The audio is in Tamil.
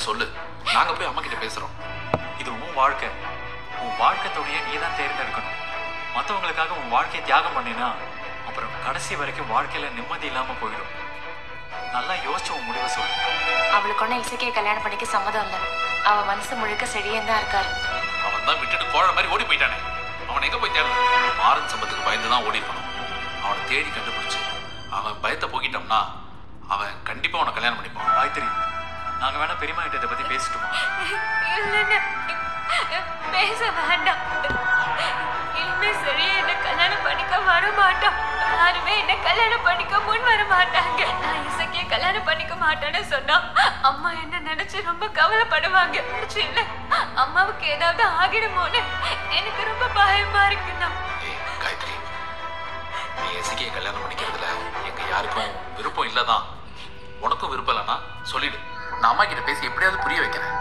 சொல்லு, நாங்க போய் அம்மா கிட்ட பேசுறோம். இது உன் வாழ்க்கை, உன் வாழ்க்கை துணையை நீ தான் தேர்ந்தெடுக்கணும். மற்றவங்களுக்காக உன் வாழ்க்கையை தியாகம் பண்ணினா அப்புறம் கடைசி வரைக்கும் வாழ்க்கையில நிம்மதி இல்லாம போயிடும். நல்லா யோசிச்சு உன் முடிவை சொல்லு. அவளுக்கு ஒன்னும் இசைக்கே கல்யாணம் பண்ணிக்க சம்மதம் இல்லை. அவ மனசு முழுக்க செடியே தான் இருக்காரு. அவன் தான் விட்டுட்டு கோழ மாதிரி ஓடி போயிட்டானே. அவன் எங்க போய் தேடணும்? மாறன் சம்பத்துக்கு பயந்து தான் ஓடி இருக்கணும். அவனை தேடி கண்டுபிடிச்சு அவன் பயத்தை போக்கிட்டோம்னா அவன் கண்டிப்பா அவனை கல்யாணம் பண்ணிப்பான். காயத்ரி, நாங்க வேணா பெரியம்மா கிட்ட இதை பத்தி பேசிட்டுமா? இல்லைன்னு பேச வேண்டாம். இனிமே சரியா என்ன கல்யாணம் பண்ணிக்க வர மாட்டான். யாருமே என்ன கல்யாணம் பண்ணிக்க முன் வர மாட்டாங்க. நான் இசைக்கே கல்யாணம் பண்ணிக்க மாட்டேன்னு சொன்னா அம்மா என்ன நினைச்சு ரொம்ப கவலைப்படுவாங்க. இல்ல அம்மாவுக்கு ஏதாவது ஆகிடுமோன்னு எனக்கு ரொம்ப பயமா இருக்குண்ணா. ஏய் காயத்ரி, நீ எசிக்கையை கல்யாணம் பண்ணிக்கிறதுல எங்க யாருக்கும் விருப்பம் இல்லதான். உனக்கும் விருப்பம் இல்லைன்னா சொல்லிடு, நான் அம்மா கிட்ட பேசி எப்படியாவது புரிய வைக்கிறேன்.